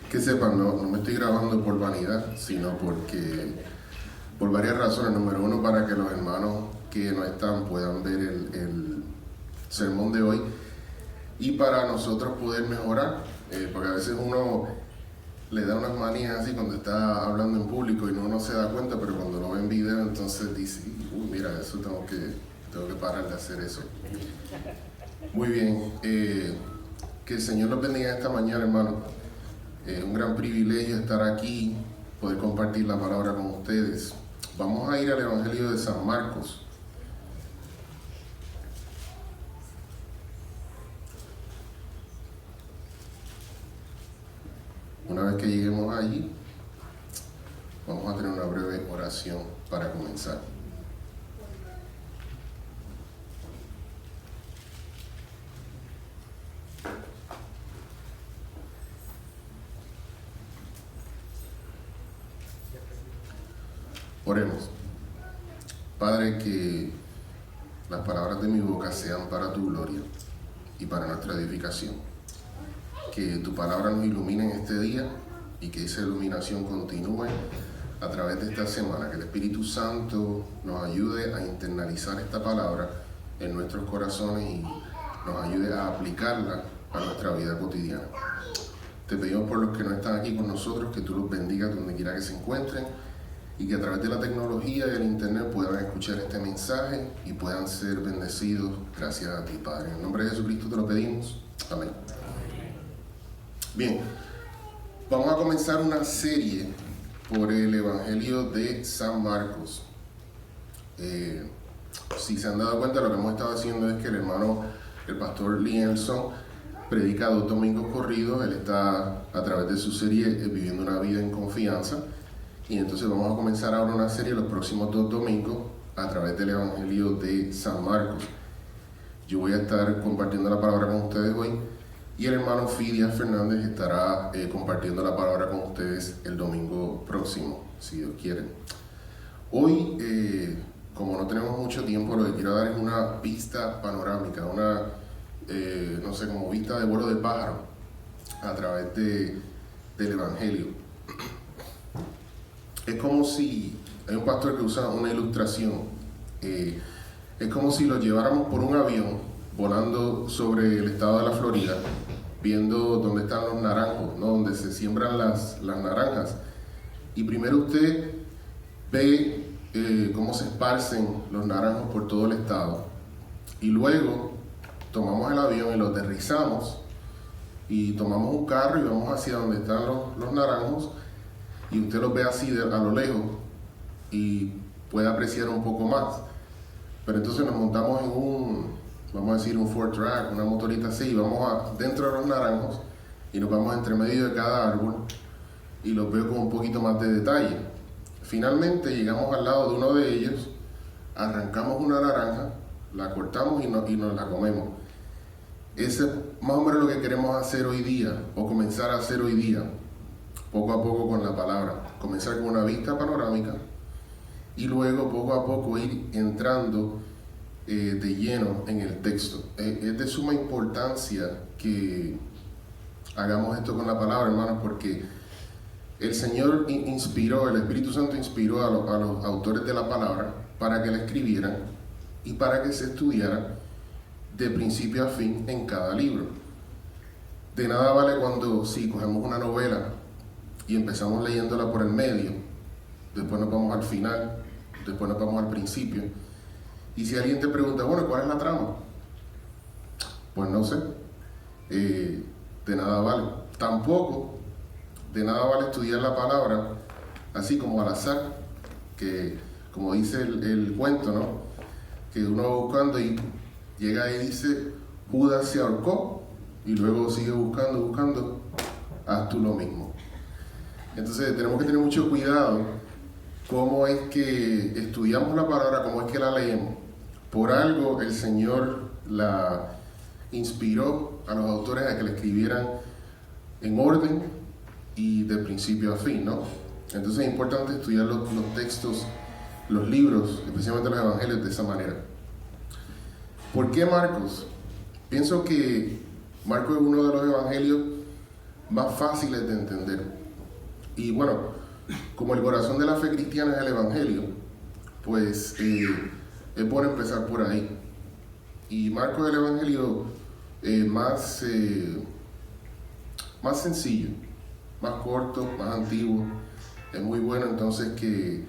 Que sepan, no me estoy grabando por vanidad, sino por varias razones. Número uno, para que los hermanos que no están puedan ver el sermón de hoy y para nosotros poder mejorar, porque a veces uno le da unas manías así cuando está hablando en público y no se da cuenta, pero cuando lo ve en video entonces dice, mira, eso tengo que parar de hacer eso. Muy bien, que el Señor los bendiga esta mañana, hermano. Un gran privilegio estar aquí, poder compartir la palabra con ustedes. Vamos a ir al Evangelio de San Marcos. Una vez que lleguemos allí, vamos a tener una breve oración para comenzar. Oremos. Padre, que las palabras de mi boca sean para tu gloria y para nuestra edificación. Que tu palabra nos ilumine en este día y que esa iluminación continúe a través de esta semana. Que el Espíritu Santo nos ayude a internalizar esta palabra en nuestros corazones y nos ayude a aplicarla a nuestra vida cotidiana. Te pedimos por los que no están aquí con nosotros, que tú los bendigas donde quiera que se encuentren y que a través de la tecnología y el internet puedan escuchar este mensaje y puedan ser bendecidos gracias a ti, Padre. En el nombre de Jesucristo te lo pedimos. Amén. Bien, vamos a comenzar una serie por el Evangelio de San Marcos. Si se han dado cuenta, lo que hemos estado haciendo es que el pastor Lee Elson, predica 2 domingos corridos. Él está a través de su serie Viviendo una vida en confianza. Y entonces vamos a comenzar ahora una serie los próximos 2 domingos a través del Evangelio de San Marcos. Yo voy a estar compartiendo la palabra con ustedes hoy y el hermano Fidia Fernández estará compartiendo la palabra con ustedes el domingo próximo, si Dios quiere. Hoy, como no tenemos mucho tiempo, lo que quiero dar es una vista panorámica, una como vista de vuelo de pájaro a través del Evangelio. Es como si, hay un pastor que usa una ilustración, es como si lo lleváramos por un avión volando sobre el estado de la Florida, viendo dónde están los naranjos, ¿no? Donde se siembran las naranjas. Y primero usted ve cómo se esparcen los naranjos por todo el estado. Y luego tomamos el avión y lo aterrizamos y tomamos un carro y vamos hacia donde están los naranjos. Y usted los ve así a lo lejos y puede apreciar un poco más. Pero entonces nos montamos en un Ford Track, una motorita así, y vamos dentro de los naranjos y nos vamos entre medio de cada árbol y los veo con un poquito más de detalle. Finalmente llegamos al lado de uno de ellos, arrancamos una naranja, la cortamos y nos la comemos. Ese es más o menos lo que queremos hacer hoy día, o comenzar a hacer hoy día. Poco a poco con la palabra, comenzar con una vista panorámica y luego poco a poco ir entrando de lleno en el texto. Es de suma importancia que hagamos esto con la palabra, hermanos, porque el Señor inspiró, el Espíritu Santo inspiró a los autores de la palabra para que la escribieran y para que se estudiara de principio a fin en cada libro. De nada vale cuando cogemos una novela y empezamos leyéndola por el medio, después nos vamos al final, después nos vamos al principio. Y si alguien te pregunta, bueno, ¿cuál es la trama? Pues no sé, de nada vale. Tampoco de nada vale estudiar la palabra así como al azar, que como dice el cuento, ¿no? Que uno va buscando y llega y dice, Judas se ahorcó, y luego sigue buscando, haz tú lo mismo. Entonces tenemos que tener mucho cuidado cómo es que estudiamos la palabra, cómo es que la leemos. Por algo el Señor la inspiró a los autores a que la escribieran en orden y de principio a fin, ¿no? Entonces es importante estudiar los textos, los libros, especialmente los evangelios, de esa manera. ¿Por qué Marcos? Pienso que Marcos es uno de los evangelios más fáciles de entender. Y bueno, como el corazón de la fe cristiana es el Evangelio, pues es bueno empezar por ahí. Y Marcos es el Evangelio más sencillo, más corto, más antiguo. Es muy bueno entonces que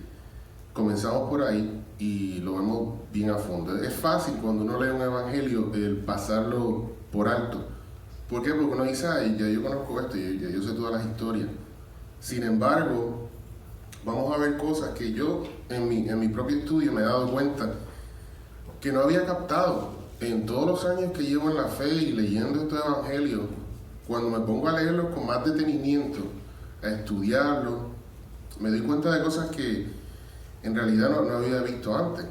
comenzamos por ahí y lo vemos bien a fondo. Es fácil cuando uno lee un evangelio el pasarlo por alto. ¿Por qué? Porque uno dice, ay, ya yo conozco esto, ya yo sé todas las historias. Sin embargo, vamos a ver cosas que yo en mi propio estudio me he dado cuenta que no había captado en todos los años que llevo en la fe y leyendo estos evangelios. Cuando me pongo a leerlos con más detenimiento, a estudiarlos, me doy cuenta de cosas que en realidad no había visto antes.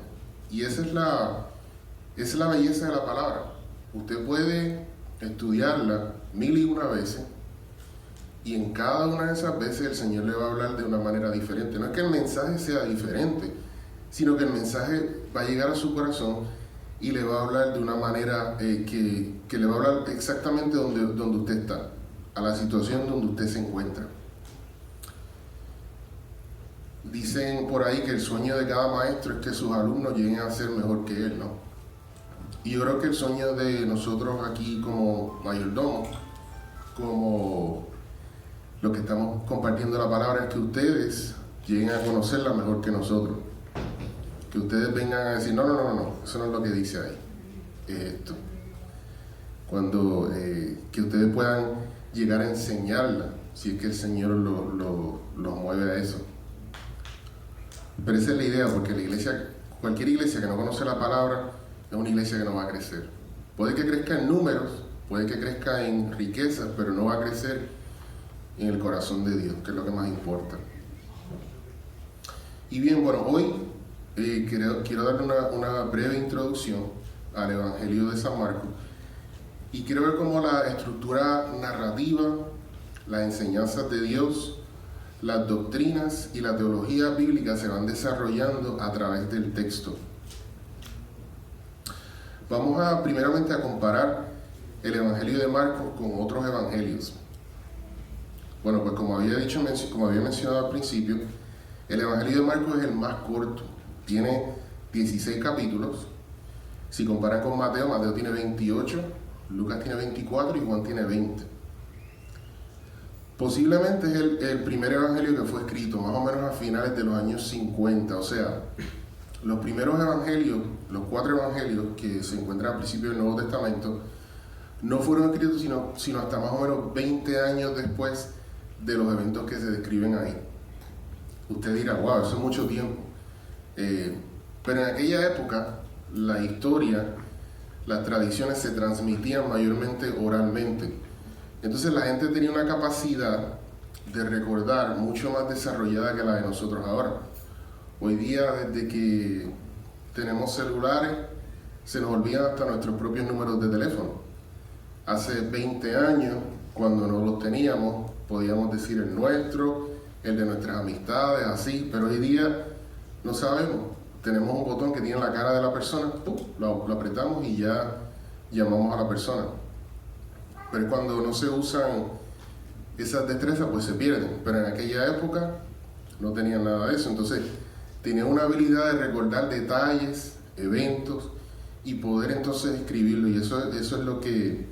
Y esa es la belleza de la palabra. Usted puede estudiarla 1001 veces y en cada una de esas veces el Señor le va a hablar de una manera diferente. No es que el mensaje sea diferente, sino que el mensaje va a llegar a su corazón y le va a hablar de una manera que le va a hablar exactamente donde usted está, a la situación donde usted se encuentra. Dicen por ahí que el sueño de cada maestro es que sus alumnos lleguen a ser mejor que él, ¿no? Y yo creo que el sueño de nosotros aquí como mayordomos, como los que estamos compartiendo la palabra, es que ustedes lleguen a conocerla mejor que nosotros. Que ustedes vengan a decir, no, eso no es lo que dice ahí, es esto. Que ustedes puedan llegar a enseñarla, si es que el Señor los mueve a eso. Pero esa es la idea, porque cualquier iglesia que no conoce la palabra es una iglesia que no va a crecer. Puede que crezca en números, puede que crezca en riquezas, pero no va a crecer en el corazón de Dios, que es lo que más importa. Y bien, bueno, hoy quiero darle una breve introducción al Evangelio de San Marcos y quiero ver cómo la estructura narrativa, las enseñanzas de Dios, las doctrinas y la teología bíblica se van desarrollando a través del texto. Vamos primeramente a comparar el Evangelio de Marcos con otros evangelios. Bueno, pues como había mencionado al principio, el Evangelio de Marcos es el más corto. Tiene 16 capítulos. Si comparan con Mateo tiene 28, Lucas tiene 24 y Juan tiene 20. Posiblemente es el primer evangelio que fue escrito más o menos a finales de los años 50. O sea, los primeros evangelios, los 4 evangelios que se encuentran al principio del Nuevo Testamento, no fueron escritos sino hasta más o menos 20 años después de los eventos que se describen ahí. Usted dirá, wow, eso es mucho tiempo. Pero en aquella época, la historia, las tradiciones se transmitían mayormente oralmente. Entonces la gente tenía una capacidad de recordar mucho más desarrollada que la de nosotros ahora. Hoy día, desde que tenemos celulares, se nos olvidan hasta nuestros propios números de teléfono. Hace 20 años, cuando no los teníamos, podíamos decir el nuestro, el de nuestras amistades, así, pero hoy día no sabemos. Tenemos un botón que tiene la cara de la persona, lo apretamos y ya llamamos a la persona. Pero cuando no se usan esas destrezas, pues se pierden. Pero en aquella época no tenían nada de eso. Entonces, tenían una habilidad de recordar detalles, eventos, y poder entonces escribirlo. Y eso es lo que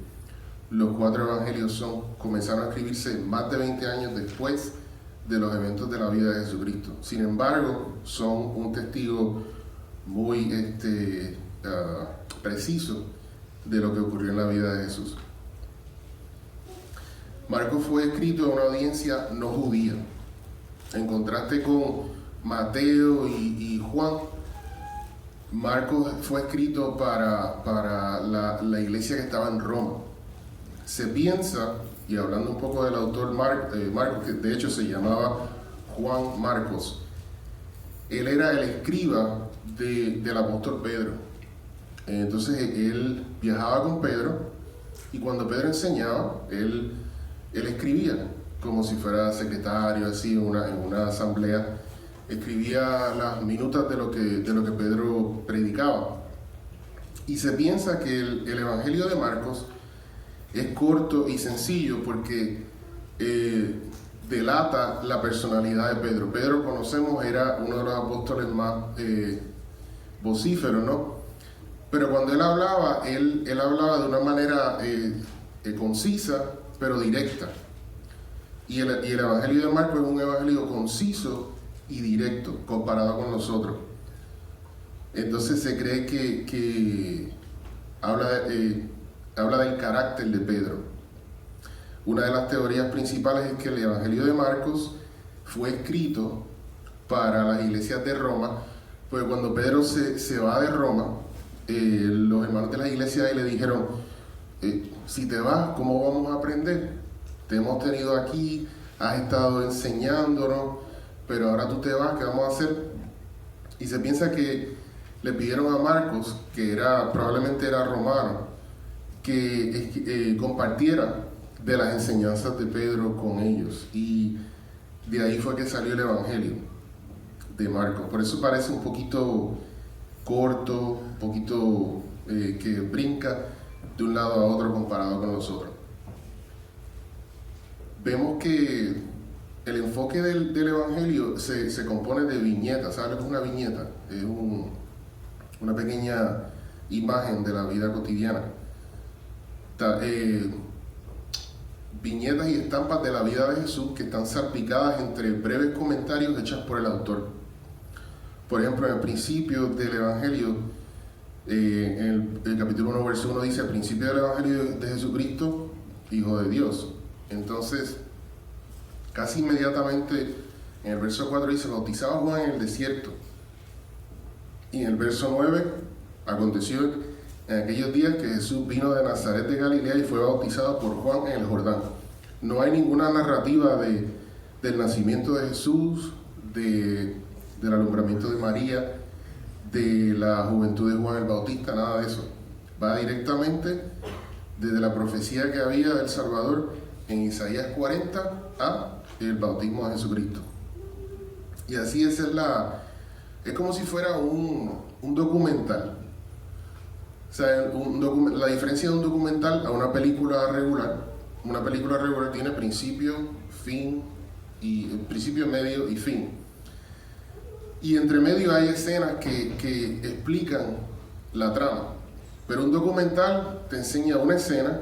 los 4 evangelios son. Comenzaron a escribirse más de 20 años después de los eventos de la vida de Jesucristo. Sin embargo, son un testigo muy preciso de lo que ocurrió en la vida de Jesús. Marcos fue escrito a una audiencia no judía. En contraste con Mateo y Juan, Marcos fue escrito para la iglesia que estaba en Roma. Se piensa, y hablando un poco del autor Marcos, que de hecho se llamaba Juan Marcos, él era el escriba del apóstol Pedro. Entonces él viajaba con Pedro y cuando Pedro enseñaba, él escribía como si fuera secretario, así, en una asamblea, escribía las minutas de lo que Pedro predicaba. Y se piensa que el Evangelio de Marcos es corto y sencillo porque delata la personalidad de Pedro. Pedro, conocemos, era uno de los apóstoles más vocíferos, ¿no? Pero cuando él hablaba de una manera concisa, pero directa. Y el Evangelio de Marcos es un evangelio conciso y directo, comparado con nosotros. Entonces se cree que habla del carácter de Pedro. Una de las teorías principales es que el Evangelio de Marcos fue escrito para las iglesias de Roma, porque cuando Pedro se va de Roma, los hermanos de la iglesia le dijeron, si te vas, ¿cómo vamos a aprender? Te hemos tenido aquí, has estado enseñándonos, pero ahora tú te vas, ¿qué vamos a hacer? Y se piensa que le pidieron a Marcos, que probablemente era romano, que compartiera de las enseñanzas de Pedro con ellos. Y de ahí fue que salió el Evangelio de Marcos. Por eso parece un poquito corto, un poquito que brinca de un lado a otro comparado con los otros. Vemos que el enfoque del Evangelio se compone de viñetas. ¿Sabes lo que es una viñeta? Es una pequeña imagen de la vida cotidiana. Viñetas y estampas de la vida de Jesús que están salpicadas entre breves comentarios hechos por el autor. Por ejemplo, en el principio del Evangelio, en el capítulo 1, verso 1 dice: al principio del Evangelio de Jesucristo, Hijo de Dios. Entonces, casi inmediatamente, en el verso 4 dice: bautizaba Juan en el desierto. Y en el verso 9, aconteció en aquellos días que Jesús vino de Nazaret de Galilea y fue bautizado por Juan en el Jordán. No hay ninguna narrativa del nacimiento de Jesús, del alumbramiento de María, de la juventud de Juan el Bautista, nada de eso. Va directamente desde la profecía que había del Salvador en Isaías 40 a el bautismo de Jesucristo. Y así es como si fuera un documental. O sea, la diferencia de un documental a una película regular tiene principio, medio y fin. Y entre medio hay escenas que explican la trama. Pero un documental te enseña una escena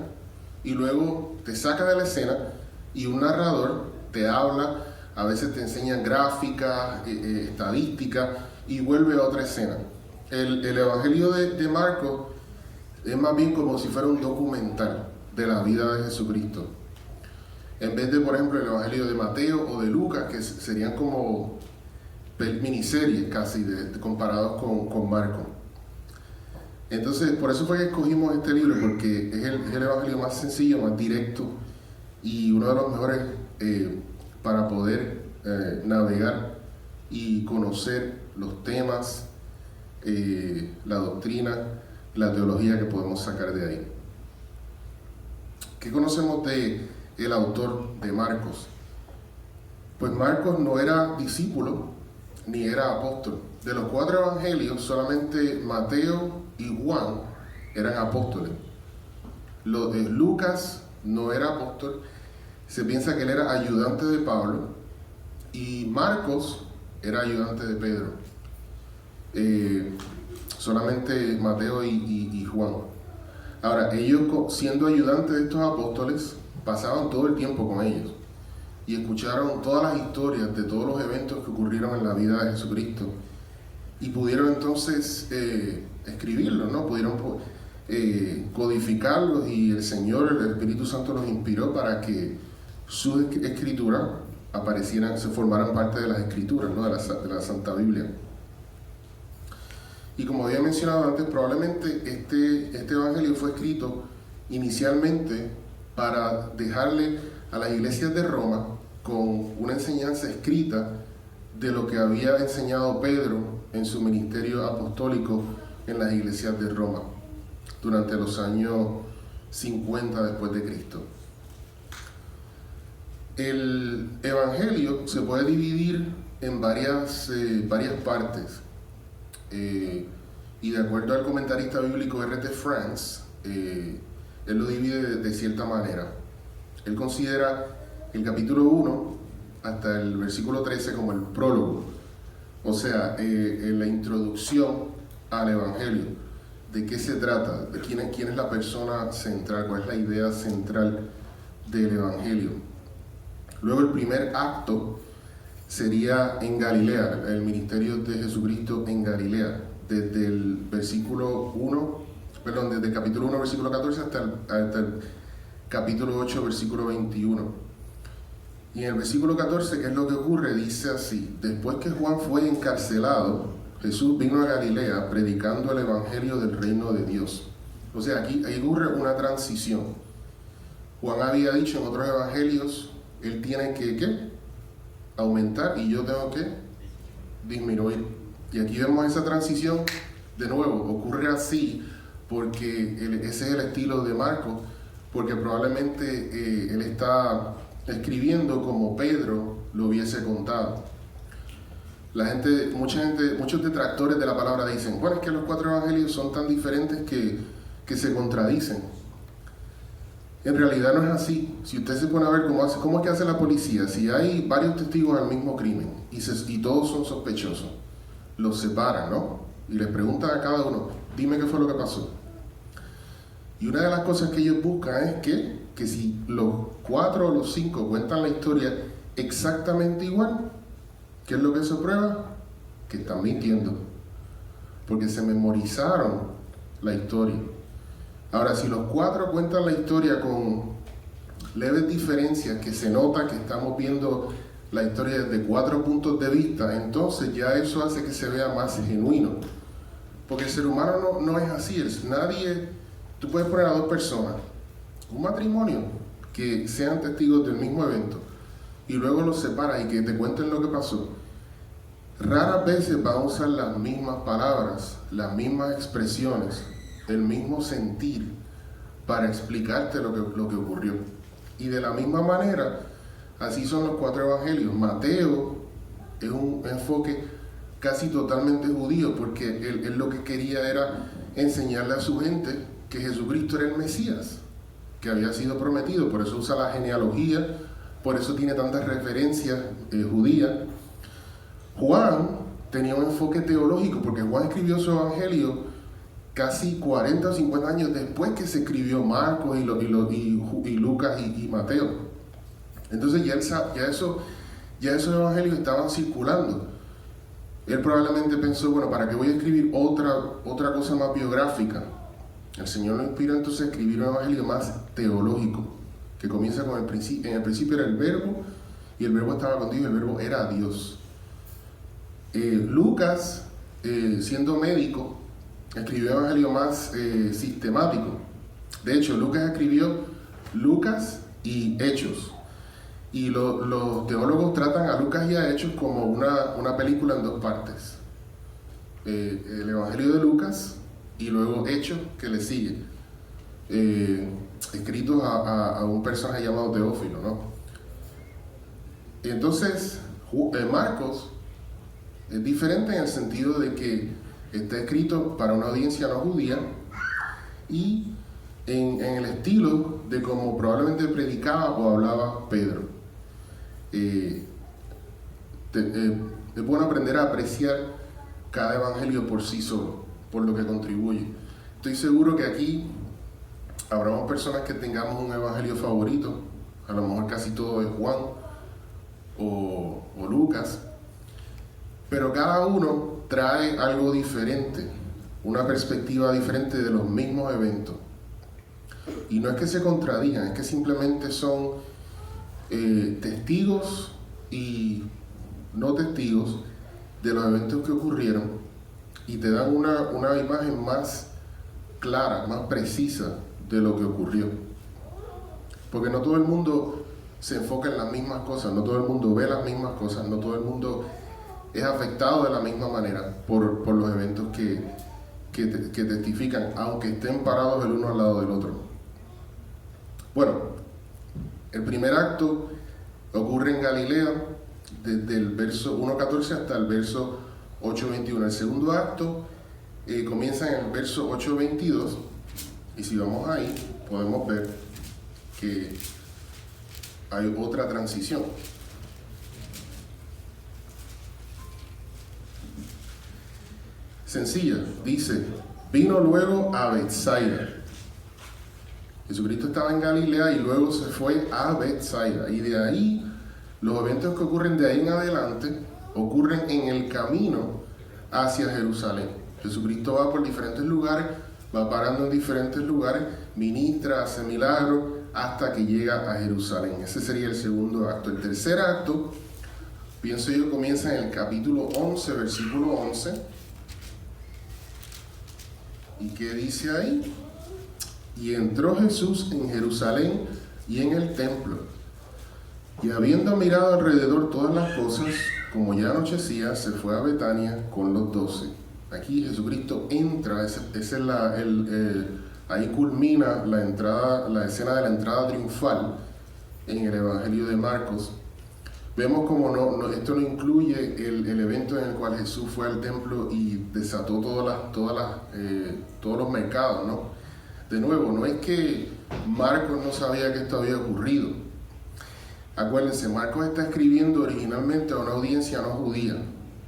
y luego te saca de la escena y un narrador te habla, a veces te enseñan gráficas, estadísticas y vuelve a otra escena. El Evangelio de Marcos es más bien como si fuera un documental de la vida de Jesucristo. En vez de, por ejemplo, el Evangelio de Mateo o de Lucas, que serían como miniseries casi comparados con Marcos. Entonces, por eso fue que escogimos este libro, porque es el Evangelio más sencillo, más directo y uno de los mejores para poder navegar y conocer los temas, la doctrina, la teología que podemos sacar de ahí. ¿Qué conocemos del autor de Marcos? Pues Marcos no era discípulo ni era apóstol. De los 4 evangelios, solamente Mateo y Juan eran apóstoles. Lucas no era apóstol, se piensa que él era ayudante de Pablo, y Marcos era ayudante de Pedro. Solamente Mateo y Juan. Ahora, ellos, siendo ayudantes de estos apóstoles, pasaban todo el tiempo con ellos y escucharon todas las historias de todos los eventos que ocurrieron en la vida de Jesucristo y pudieron entonces escribirlos, ¿no? Pudieron codificarlos, y el Señor, el Espíritu Santo, los inspiró para que sus escrituras se formaran parte de las escrituras, ¿no? de la Santa Biblia. Y como había mencionado antes, probablemente este evangelio fue escrito inicialmente para dejarle a las iglesias de Roma con una enseñanza escrita de lo que había enseñado Pedro en su ministerio apostólico en las iglesias de Roma durante los años 50 después de Cristo. El evangelio se puede dividir en varias partes. Y de acuerdo al comentarista bíblico R.T. France, él lo divide de cierta manera. Él considera el capítulo 1 hasta el versículo 13 como el prólogo, o sea, la introducción al Evangelio, de qué se trata, de quién es la persona central, cuál es la idea central del Evangelio. Luego el primer acto sería en Galilea, el ministerio de Jesucristo en Galilea, desde el desde el capítulo 1, versículo 14 hasta el capítulo 8, versículo 21. Y en el versículo 14, ¿qué es lo que ocurre? Dice así: después que Juan fue encarcelado, Jesús vino a Galilea predicando el evangelio del reino de Dios. O sea, ahí ocurre una transición. Juan había dicho en otros evangelios, él tiene que, ¿qué?, aumentar y yo tengo que disminuir. Y aquí vemos esa transición de nuevo, ocurre así porque ese es el estilo de Marcos, porque probablemente él está escribiendo como Pedro lo hubiese contado. Muchos detractores de la palabra dicen, bueno, es que los 4 evangelios son tan diferentes que se contradicen. En realidad no es así. Si usted se pone a ver cómo es que hace la policía, si hay varios testigos al mismo crimen y todos son sospechosos, los separan, ¿no? Y les preguntan a cada uno, dime qué fue lo que pasó. Y una de las cosas que ellos buscan es que si los 4 o los 5 cuentan la historia exactamente igual, ¿qué es lo que eso prueba? Que están mintiendo, porque se memorizaron la historia. Ahora, si los 4 cuentan la historia con leves diferencias, que se nota que estamos viendo la historia desde 4 puntos de vista, entonces ya eso hace que se vea más genuino. Porque el ser humano no es así. Tú puedes poner a 2 personas, un matrimonio, que sean testigos del mismo evento, y luego los separas y que te cuenten lo que pasó. Raras veces van a usar las mismas palabras, las mismas expresiones, el mismo sentir para explicarte lo que ocurrió. Y de la misma manera, así son los 4 evangelios. Mateo es un enfoque casi totalmente judío, porque él lo que quería era enseñarle a su gente que Jesucristo era el Mesías, que había sido prometido. Por eso usa la genealogía, por eso tiene tantas referencias judías. Juan tenía un enfoque teológico, porque Juan escribió su evangelio casi 40 o 50 años después que se escribió Marcos y Lucas y Mateo. Entonces ya esos evangelios estaban circulando. Él probablemente pensó, bueno, ¿para qué voy a escribir otra cosa más biográfica? El Señor lo inspira entonces a escribir un evangelio más teológico, que comienza con en el principio era el verbo, y el verbo estaba con Dios, y el verbo era Dios. Lucas, siendo médico, escribió un evangelio más sistemático. De hecho, Lucas escribió Lucas y Hechos. Y los teólogos tratan a Lucas y a Hechos como una película en 2 partes. El evangelio de Lucas y luego Hechos, que le sigue. Escritos a un personaje llamado Teófilo, ¿no? Y entonces, Marcos es diferente en el sentido de que está escrito para una audiencia no judía y en el estilo de como probablemente predicaba o hablaba Pedro. Es bueno aprender a apreciar cada evangelio por sí solo, por lo que contribuye. Estoy seguro que aquí habrá personas que tengamos un evangelio favorito, a lo mejor casi todo es Juan o Lucas, pero cada uno trae algo diferente, una perspectiva diferente de los mismos eventos. Y no es que se contradigan, es que simplemente son testigos y no testigos de los eventos que ocurrieron, y te dan una imagen más clara, más precisa de lo que ocurrió. Porque no todo el mundo se enfoca en las mismas cosas, no todo el mundo ve las mismas cosas, no todo el mundo es afectado de la misma manera por los eventos que testifican, aunque estén parados el uno al lado del otro. Bueno, el primer acto ocurre en Galilea, desde el verso 1.14 hasta el verso 8.21. El segundo acto comienza en el verso 8.22, y si vamos ahí, podemos ver que hay otra transición. Sencilla, dice, vino luego a Betsaida. Jesucristo estaba en Galilea y luego se fue a Betsaida. Y de ahí, los eventos que ocurren de ahí en adelante, ocurren en el camino hacia Jerusalén. Jesucristo va por diferentes lugares, va parando en diferentes lugares, ministra, hace milagros, hasta que llega a Jerusalén. Ese sería el segundo acto. El tercer acto, pienso yo, comienza en el capítulo 11, versículo 11. ¿Y qué dice ahí? Y entró Jesús en Jerusalén y en el templo. Y habiendo mirado alrededor todas las cosas, como ya anochecía, se fue a Betania con los 12. Aquí Jesucristo entra, ahí culmina la escena de la entrada triunfal en el Evangelio de Marcos. Vemos como esto no incluye el evento en el cual Jesús fue al templo y desató todos los mercados, ¿no? De nuevo, no es que Marcos no sabía que esto había ocurrido. Acuérdense, Marcos está escribiendo originalmente a una audiencia no judía.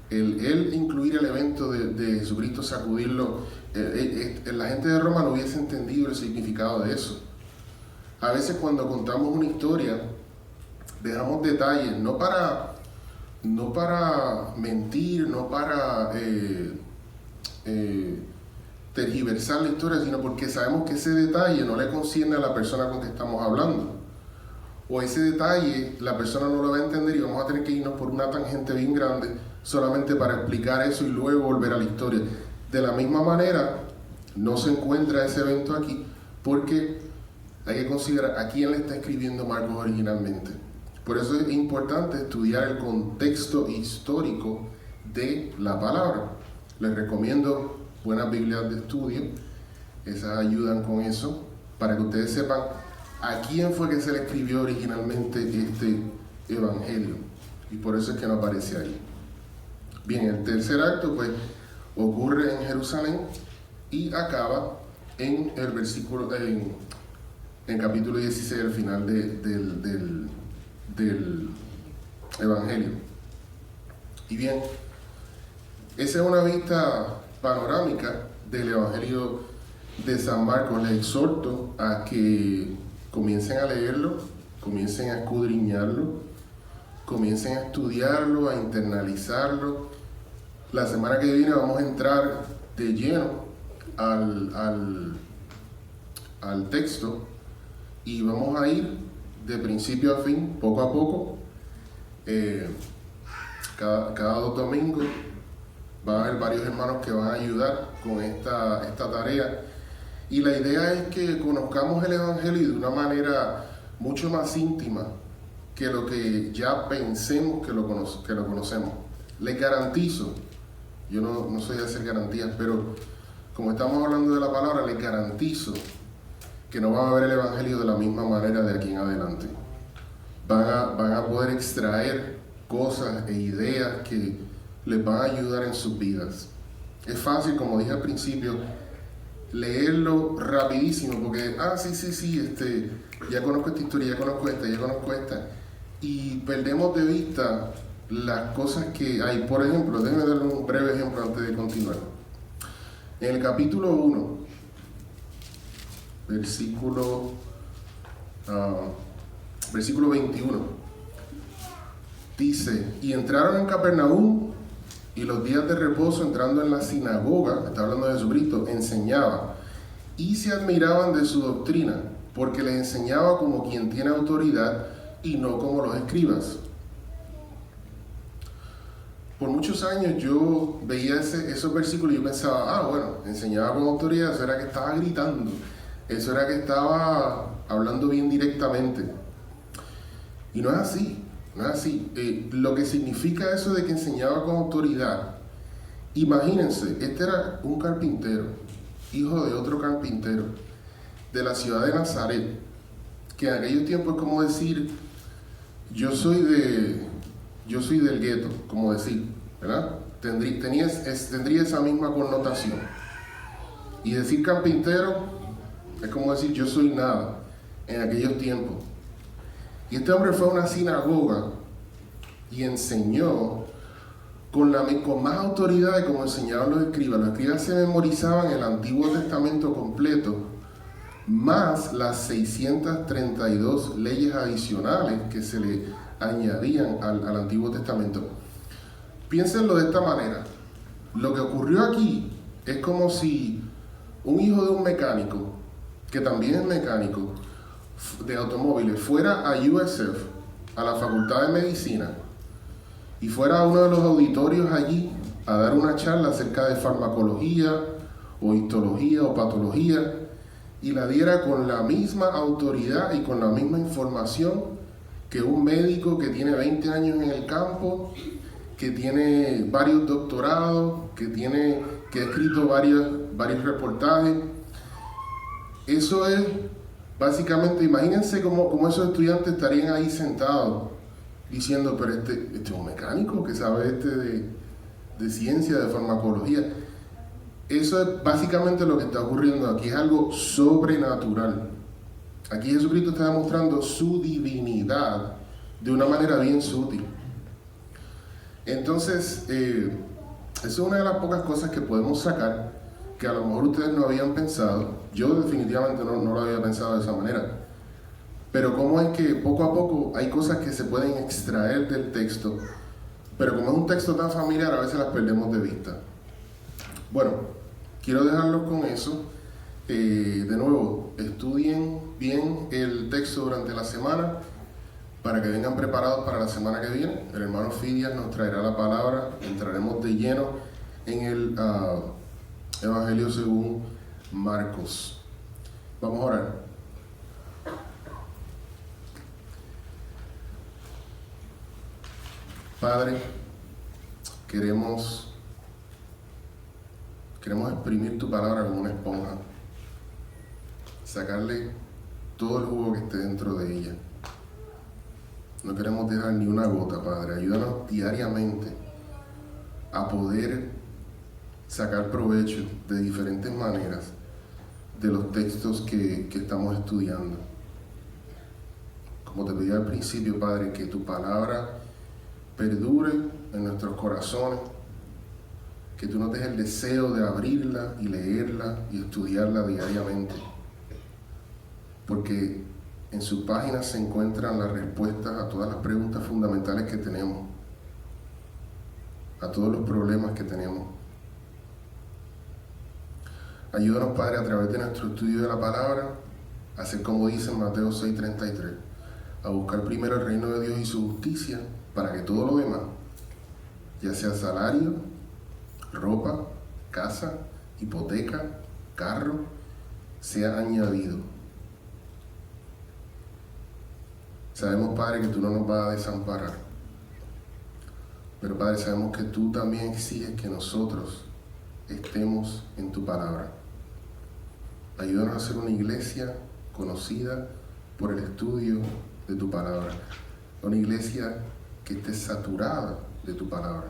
Él incluir el evento de Jesucristo, sacudirlo, la gente de Roma no hubiese entendido el significado de eso. A veces cuando contamos una historia, dejamos detalles, no para mentir, no para tergiversar la historia, sino porque sabemos que ese detalle no le concierne a la persona con que estamos hablando. O ese detalle la persona no lo va a entender y vamos a tener que irnos por una tangente bien grande solamente para explicar eso y luego volver a la historia. De la misma manera, no se encuentra ese evento aquí porque hay que considerar a quién le está escribiendo Marcos originalmente. Por eso es importante estudiar el contexto histórico de la palabra. Les recomiendo buenas Biblias de estudio, esas ayudan con eso, para que ustedes sepan a quién fue que se le escribió originalmente este evangelio. Y por eso es que no aparece ahí. Bien, el tercer acto pues ocurre en Jerusalén y acaba en el versículo, en el capítulo 16, al final del evangelio. Y bien, esa es una vista panorámica del evangelio de San Marcos. Les exhorto a que comiencen a leerlo, comiencen a escudriñarlo, comiencen a estudiarlo, a internalizarlo. La semana que viene vamos a entrar de lleno al texto y vamos a ir de principio a fin, poco a poco. Cada 2 domingos va a haber varios hermanos que van a ayudar con esta tarea. Y la idea es que conozcamos el Evangelio de una manera mucho más íntima que lo que ya pensemos que lo conocemos. Les garantizo, yo no soy de hacer garantías, pero como estamos hablando de la palabra, les garantizo que no van a ver el Evangelio de la misma manera de aquí en adelante. Van a poder extraer cosas e ideas que les van a ayudar en sus vidas. Es fácil, como dije al principio, leerlo rapidísimo, porque, ya conozco esta historia, ya conozco esta, y perdemos de vista las cosas que hay. Por ejemplo, déjenme darle un breve ejemplo antes de continuar. En el capítulo 1, versículo 21, dice, y entraron en Capernaum, y los días de reposo, entrando en la sinagoga, está hablando de Jesucristo, enseñaba, y se admiraban de su doctrina, porque les enseñaba como quien tiene autoridad y no como los escribas. Por muchos años yo veía esos versículos y yo pensaba, bueno, enseñaba con autoridad, eso era que estaba gritando, eso era que estaba hablando bien directamente. Y no es así. No es así. Lo que significa eso de que enseñaba con autoridad, imagínense, este era un carpintero, hijo de otro carpintero, de la ciudad de Nazaret, que en aquellos tiempos es como decir, yo soy del gueto, como decir, ¿verdad? Tendría esa misma connotación. Y decir carpintero es como decir, yo soy nada, en aquellos tiempos. Y este hombre fue a una sinagoga y enseñó con más autoridad de como enseñaban los escribas. Los escribas se memorizaban el Antiguo Testamento completo, más las 632 leyes adicionales que se le añadían al Antiguo Testamento. Piénsenlo de esta manera. Lo que ocurrió aquí es como si un hijo de un mecánico, que también es mecánico de automóviles, fuera a USF, a la Facultad de Medicina, y fuera a uno de los auditorios allí a dar una charla acerca de farmacología o histología o patología, y la diera con la misma autoridad y con la misma información que un médico que tiene 20 años en el campo, que tiene varios doctorados, que ha escrito varios reportajes. Eso es básicamente, imagínense cómo esos estudiantes estarían ahí sentados diciendo, pero este es un mecánico que sabe de ciencia, de farmacología. Eso es básicamente lo que está ocurriendo aquí, es algo sobrenatural. Aquí Jesucristo está demostrando su divinidad de una manera bien sutil. Entonces, esa es una de las pocas cosas que podemos sacar, que a lo mejor ustedes no habían pensado. Yo definitivamente no lo había pensado de esa manera. Pero cómo es que poco a poco hay cosas que se pueden extraer del texto, pero como es un texto tan familiar, a veces las perdemos de vista. Bueno, quiero dejarlos con eso. De nuevo, estudien bien el texto durante la semana para que vengan preparados para la semana que viene. El hermano Fidias nos traerá la palabra, entraremos de lleno en el Evangelio según Marcos. Vamos a orar. Padre, queremos exprimir tu palabra como una esponja, sacarle todo el jugo que esté dentro de ella. No queremos dejar ni una gota, Padre. Ayúdanos diariamente a poder sacar provecho de diferentes maneras de los textos que estamos estudiando. Como te pedí al principio, Padre, que tu palabra perdure en nuestros corazones, que tú nos des el deseo de abrirla y leerla y estudiarla diariamente, porque en sus páginas se encuentran las respuestas a todas las preguntas fundamentales que tenemos, a todos los problemas que tenemos. Ayúdanos, Padre, a través de nuestro estudio de la palabra, a hacer como dice en Mateo 6:33, a buscar primero el reino de Dios y su justicia, para que todo lo demás, ya sea salario, ropa, casa, hipoteca, carro, sea añadido. Sabemos, Padre, que tú no nos vas a desamparar, pero, Padre, sabemos que tú también exiges que nosotros estemos en tu palabra. Ayúdanos a ser una iglesia conocida por el estudio de tu palabra, una iglesia que esté saturada de tu palabra.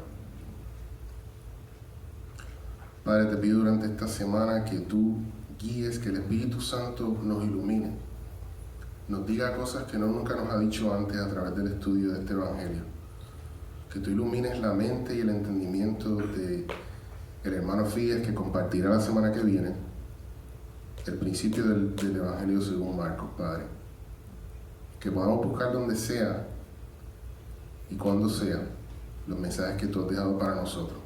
Padre, te pido durante esta semana que tú guíes, que el Espíritu Santo nos ilumine, nos diga cosas que nunca nos ha dicho antes a través del estudio de este Evangelio. Que tú ilumines la mente y el entendimiento del hermano Fidias, que compartirá la semana que viene el principio del Evangelio según Marcos, Padre. Que podamos buscar donde sea y cuando sea los mensajes que tú has dejado para nosotros.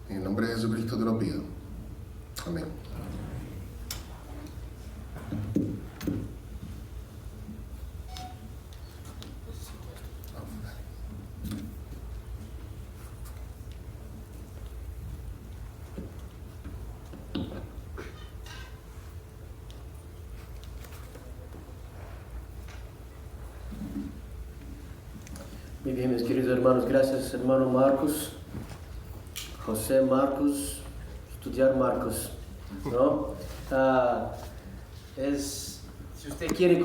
En el nombre de Jesucristo te lo pido. Amén. Muy bien, mis queridos hermanos, gracias hermano Marcos, José Marcos, estudiar Marcos, ¿no? Si usted quiere